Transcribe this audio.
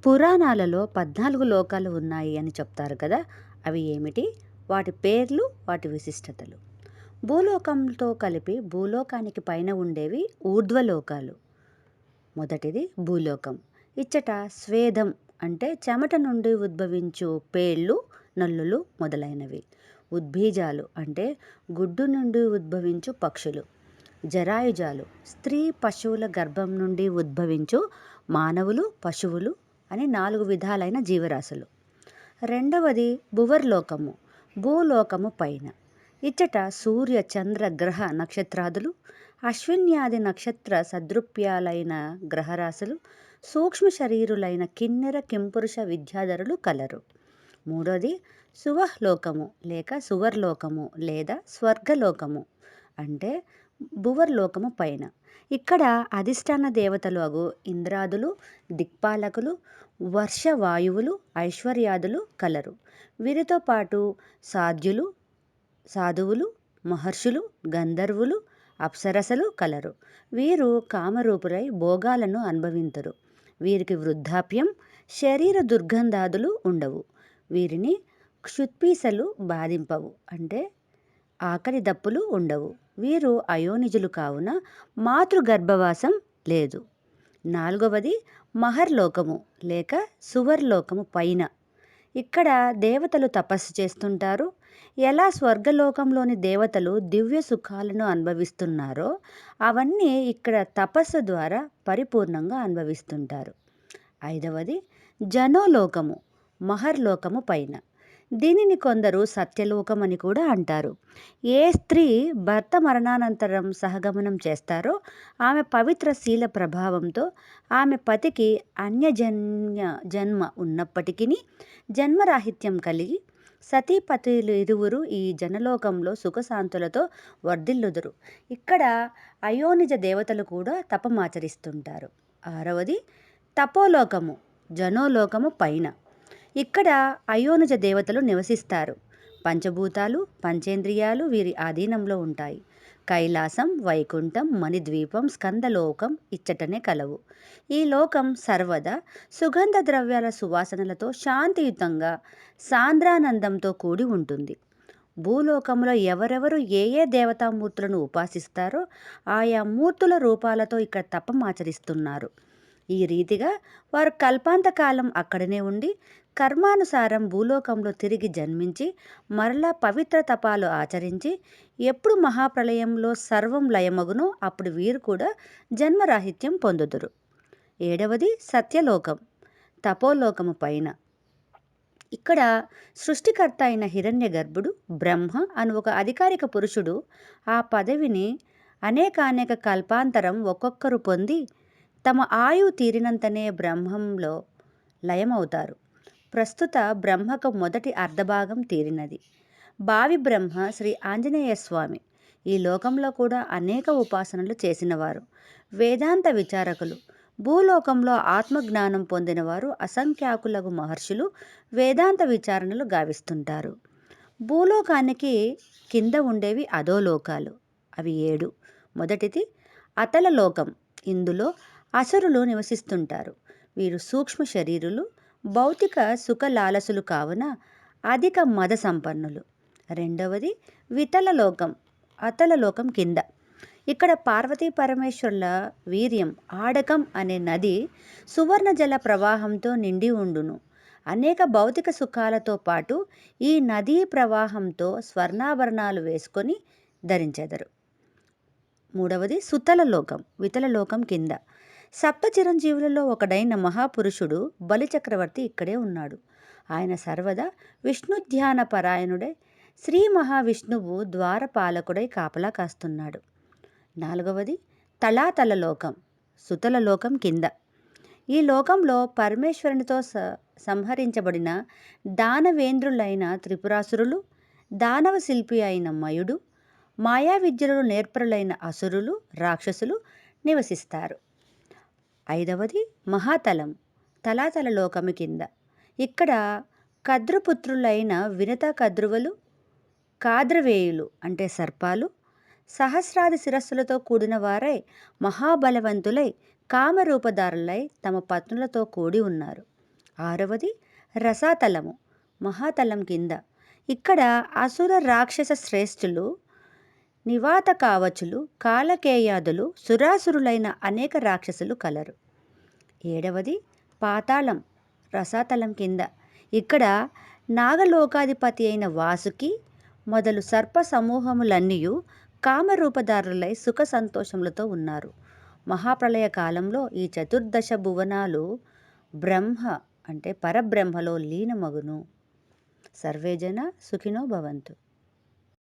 పురాణాలలో 14 లోకాలు ఉన్నాయి అని చెప్తారు కదా! అవి ఏమిటి? వాటి పేర్లు, వాటి విశిష్టతలు. భూలోకంతో కలిపి భూలోకానికి పైన ఉండేవి ఊర్ధ్వలోకాలు. మొదటిది భూలోకం. ఇచ్చట స్వేదం అంటే చెమట నుండి ఉద్భవించు పేళ్ళు, నల్లులు మొదలైనవి. ఉద్బీజాలు అంటే గుడ్డు నుండి ఉద్భవించు పక్షులు. జరాయుజాలు స్త్రీ పశువుల గర్భం నుండి ఉద్భవించు మానవులు, పశువులు అని 4 విధాలైన జీవరాశులు. రెండవది భువర్లోకము, భూలోకము పైన. ఇచ్చట సూర్య, చంద్ర, గ్రహ, నక్షత్రాదులు, అశ్విన్యాది నక్షత్ర సదృప్యాలైన గ్రహరాశులు, సూక్ష్మ శరీరులైన కిన్నెర, కింపురుష విద్యాధరులు కలరు. మూడోది సువహ్లోకము లేక సువర్లోకము లేదా స్వర్గలోకము అంటే భువర్లోకము పైన. ఇక్కడ అధిష్టాన దేవతలు అగు ఇంద్రాదులు, దిక్పాలకులు, వర్షవాయువులు, ఐశ్వర్యాదులు కలరు. వీరితో పాటు సాధ్యులు, సాధువులు, మహర్షులు, గంధర్వులు, అప్సరసలు కలరు. వీరు కామరూపులై భోగాలను అనుభవింతురు. వీరికి వృద్ధాప్యం, శరీర దుర్గంధాదులు ఉండవు. వీరిని క్షుత్పీసలు బాధింపవు అంటే ఆకలి దప్పులు ఉండవు. వీరు అయోనిజులు కావున మాతృగర్భవాసం లేదు. నాలుగవది మహర్లోకము లేక సువర్లోకము పైన. ఇక్కడ దేవతలు తపస్సు చేస్తుంటారు. ఎలా స్వర్గలోకంలోని దేవతలు దివ్య సుఖాలను అనుభవిస్తున్నారో అవన్నీ ఇక్కడ తపస్సు ద్వారా పరిపూర్ణంగా అనుభవిస్తుంటారు. ఐదవది జనోలోకము, మహర్లోకము పైన. దీనిని కొందరు సత్యలోకం అని కూడా అంటారు. ఏ స్త్రీ భర్త మరణానంతరం సహగమనం చేస్తారో ఆమె పవిత్ర శీల ప్రభావంతో ఆమె పతికి అన్యజన్య జన్మ ఉన్నప్పటికీ జన్మరాహిత్యం కలిగి సతీపతులు ఇరువురు ఈ జనలోకంలో సుఖశాంతులతో వర్ధిల్లుదురు. ఇక్కడ అయోనిజ దేవతలు కూడా తపమాచరిస్తుంటారు. ఆరవది తపోలోకము, జనోలోకము పైన. ఇక్కడ అయోనిజ దేవతలు నివసిస్తారు. పంచభూతాలు, పంచేంద్రియాలు వీరి ఆధీనంలో ఉంటాయి. కైలాసం, వైకుంఠం, మణిద్వీపం, స్కందలోకం ఇచ్చటనే కలవు. ఈ లోకం సర్వదా సుగంధ ద్రవ్యాల సువాసనలతో శాంతియుతంగా సాంద్రానందంతో కూడి ఉంటుంది. భూలోకంలో ఎవరెవరు ఏ ఏ దేవతామూర్తులను ఉపాసిస్తారో ఆయా మూర్తుల రూపాలతో ఇక్కడ తపం ఆచరిస్తున్నారు. ఈ రీతిగా వారు కల్పాంతకాలం అక్కడనే ఉండి కర్మానుసారం భూలోకంలో తిరిగి జన్మించి మరలా పవిత్ర తపాలు ఆచరించి ఎప్పుడు మహాప్రళయంలో సర్వం లయమగునో అప్పుడు వీరు కూడా జన్మరాహిత్యం పొందుదురు. ఏడవది సత్యలోకం, తపోలోకము పైన. ఇక్కడ సృష్టికర్త అయిన హిరణ్య గర్భుడు బ్రహ్మ అను ఒక అధికారిక పురుషుడు ఆ పదవిని అనేకానేక కల్పాంతరం ఒక్కొక్కరు పొంది తమ ఆయువు తీరినంతనే బ్రహ్మంలో లయమవుతారు. ప్రస్తుత బ్రహ్మకు మొదటి అర్ధభాగం తీరినది. భావి బ్రహ్మ శ్రీ ఆంజనేయ స్వామి. ఈ లోకంలో కూడా అనేక ఉపాసనలు చేసినవారు, వేదాంత విచారకులు. భూలోకంలో ఆత్మజ్ఞానం పొందినవారు అసంఖ్యాకులకు మహర్షులు వేదాంత విచారణలు గావిస్తుంటారు. భూలోకానికి కింద ఉండేవి అధోలోకాలు. అవి 7. మొదటిది అతల లోకం. ఇందులో అసురులు నివసిస్తుంటారు. వీరు సూక్ష్మ శరీరులు, భౌతిక సుఖ లాలసులు కావున అధిక మద సంపన్నులు. రెండవది వితల లోకం, అతల లోకం కింద. ఇక్కడ పార్వతీ పరమేశ్వరుల వీర్యం ఆడకం అనే నది సువర్ణ జల ప్రవాహంతో నిండి ఉండును. అనేక భౌతిక సుఖాలతో పాటు ఈ నదీ ప్రవాహంతో స్వర్ణాభరణాలు వేసుకొని ధరించెదరు. మూడవది సుతల లోకం, వితల లోకం కింద. సప్త చిరంజీవులలో ఒకడైన మహాపురుషుడు బలిచక్రవర్తి ఇక్కడే ఉన్నాడు. ఆయన సర్వదా విష్ణుధ్యాన పరాయణుడై శ్రీ మహావిష్ణువు ద్వారపాలకుడై కాపలా కాస్తున్నాడు. నాలుగవది తలాతల లోకం, సుతల లోకం కింద. ఈ లోకంలో పరమేశ్వరునితో సంహరించబడిన దానవేంద్రులైన త్రిపురాసురులు, దానవ శిల్పి అయిన మయుడు, మాయా విద్యలను నేర్పరులైన అసురులు, రాక్షసులు నివసిస్తారు. ఐదవది మహాతలం, తలాతల లోకము కింద. ఇక్కడ కద్రుపుత్రులైన వినత కద్రువులు, కాద్రవేయులు అంటే సర్పాలు, సహస్రాది శిరస్సులతో కూడిన వారై మహాబలవంతులై కామరూపధారులై తమ పత్నులతో కూడి ఉన్నారు. ఆరవది రసాతలము, మహాతలం కింద. ఇక్కడ అసుర రాక్షస శ్రేష్ఠులు, నివాత కావచులు, కాలకేయాదులు, సురాసురులైన అనేక రాక్షసులు కలరు. ఏడవది పాతాళం, రసాతలం కింద. ఇక్కడ నాగలోకాధిపతి అయిన వాసుకి మొదలు సర్ప సమూహములన్నీయు కామరూపధారులై సుఖ సంతోషములతో ఉన్నారు. మహాప్రళయ కాలంలో ఈ చతుర్దశ భువనాలు బ్రహ్మ అంటే పరబ్రహ్మలో లీనమగును. సర్వేజన సుఖినో భవంతు.